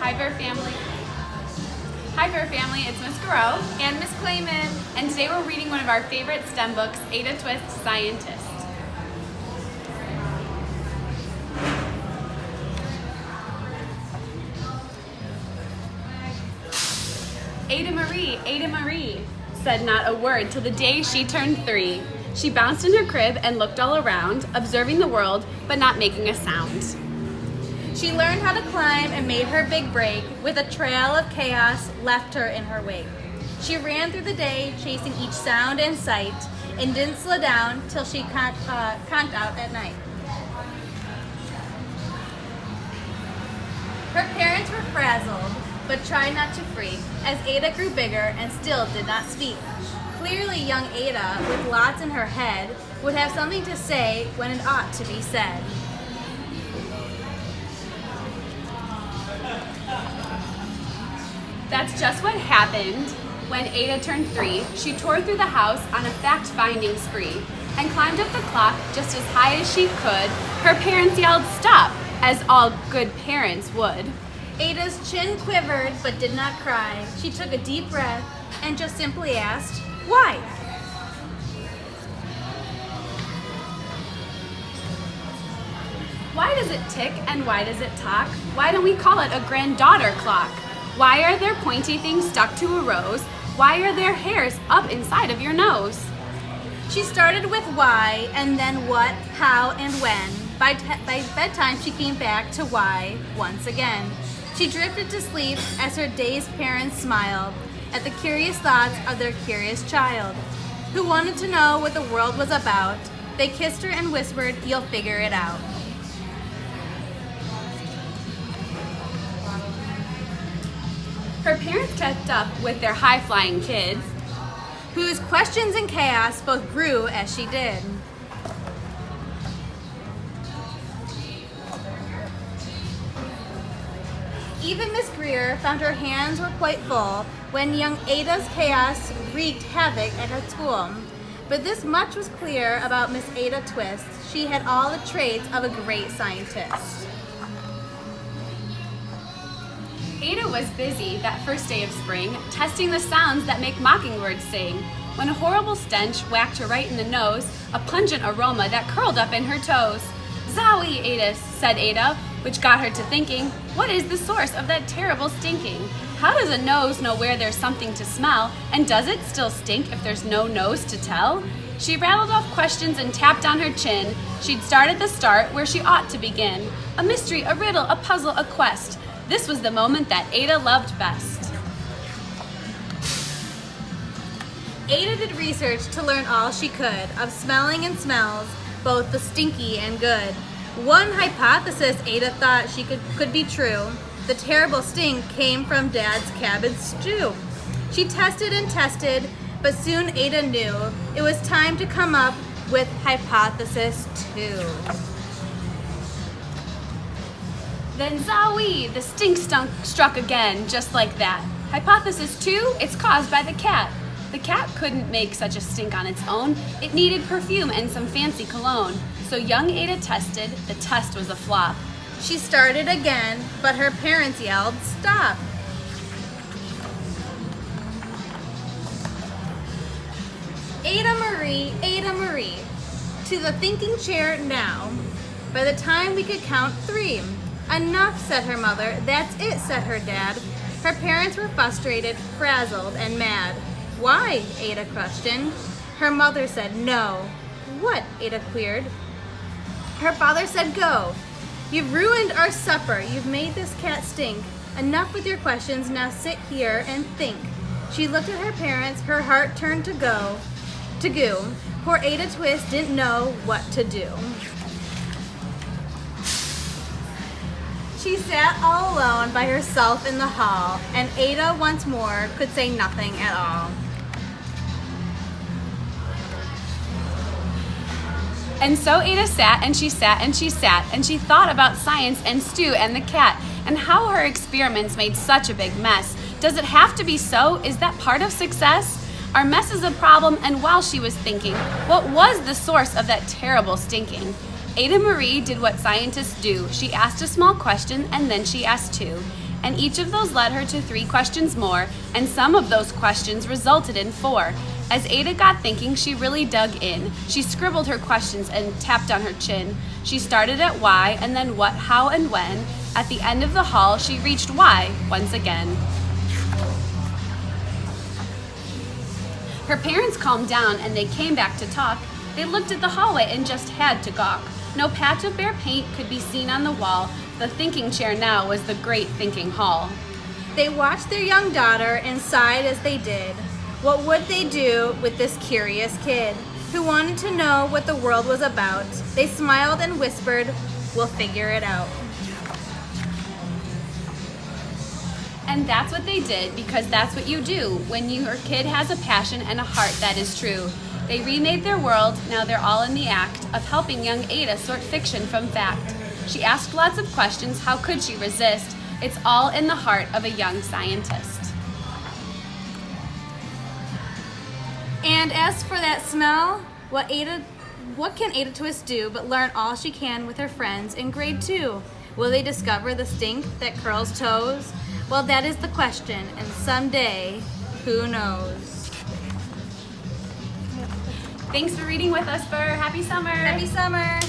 Hi, Burr family. Hi, Burr family. It's Miss Garreau And Miss Klayman. and today we're reading one of our favorite STEM books, Ada Twist, Scientist. Ada Marie, said not a word till the day she turned 3. She bounced in her crib and looked all around, observing the world, but not making a sound. She learned how to climb and made her big break with a trail of chaos left her in her wake. She ran through the day, chasing each sound and sight, and didn't slow down till she conked out at night. Her parents were frazzled, but tried not to freak, as Ada grew bigger and still did not speak. Clearly, young Ada, with lots in her head, would have something to say when it ought to be said. That's just what happened when Ada turned 3. She tore through the house on a fact-finding spree and climbed up the clock just as high as she could. Her parents yelled, "Stop!" as all good parents would. Ada's chin quivered but did not cry. She took a deep breath and just simply asked, "Why?" Why does it tick and why does it talk? Why don't we call it a granddaughter clock? Why are there pointy things stuck to a rose? Why are there hairs up inside of your nose? She started with why and then what, how, and when. By bedtime, she came back to why once again. She drifted to sleep as her dazed parents smiled at the curious thoughts of their curious child, who wanted to know what the world was about. They kissed her and whispered, "You'll figure it out." Her parents kept up with their high-flying kids, whose questions and chaos both grew as she did. Even Miss Greer found her hands were quite full when young Ada's chaos wreaked havoc at her school. But this much was clear about Miss Ada Twist: she had all the traits of a great scientist. Ada was busy that first day of spring, testing the sounds that make mockingbirds sing, when a horrible stench whacked her right in the nose, a pungent aroma that curled up in her toes. "Zowie, Ada," said Ada, which got her to thinking, what is the source of that terrible stinking? How does a nose know where there's something to smell, and does it still stink if there's no nose to tell? She rattled off questions and tapped on her chin. She'd start at the start where she ought to begin. A mystery, a riddle, a puzzle, a quest. This was the moment that Ada loved best. Ada did research to learn all she could of smelling and smells, both the stinky and good. One hypothesis Ada thought could be true. The terrible stink came from Dad's cabbage stew. She tested and tested, but soon Ada knew it was time to come up with hypothesis 2. Then zowie, the stink struck again, just like that. Hypothesis 2, it's caused by the cat. The cat couldn't make such a stink on its own. It needed perfume and some fancy cologne. So young Ada tested, the test was a flop. She started again, but her parents yelled, "Stop!" Ada Marie, to the thinking chair now. By the time we could count 3. "Enough," said her mother. "That's it," said her dad. Her parents were frustrated, frazzled, and mad. "Why?" Ada questioned. Her mother said, "No." "What?" Ada queried. Her father said, "Go. You've ruined our supper. You've made this cat stink. Enough with your questions. Now sit here and think." She looked at her parents. Her heart turned to goo. Poor Ada Twist didn't know what to do. She sat all alone by herself in the hall, and Ada once more could say nothing at all. And so Ada sat and she sat and she sat, and she thought about science and Stu and the cat, and how her experiments made such a big mess. Does it have to be so? Is that part of success? Our mess is a problem, and while she was thinking, what was the source of that terrible stinking? Ada Marie did what scientists do. She asked a small question, and then she asked 2. and each of those led her to 3 questions more, and some of those questions resulted in 4. As Ada got thinking, she really dug in. She scribbled her questions and tapped on her chin. She started at why, and then what, how, and when. At the end of the hall, she reached why once again. Her parents calmed down and they came back to talk. They looked at the hallway and just had to gawk. No patch of bare paint could be seen on the wall. The thinking chair now was the great thinking hall. They watched their young daughter and sighed as they did. What would they do with this curious kid who wanted to know what the world was about? They smiled and whispered, "We'll figure it out." And that's what they did, because that's what you do when your kid has a passion and a heart that is true. They remade their world. Now they're all in the act of helping young Ada sort fiction from fact. She asked lots of questions. How could she resist? It's all in the heart of a young scientist. And as for that smell, what can Ada Twist do but learn all she can with her friends in grade 2? Will they discover the stink that curls toes? Well, that is the question, and someday, who knows? Thanks for reading with us, Burr. Happy summer. Happy summer.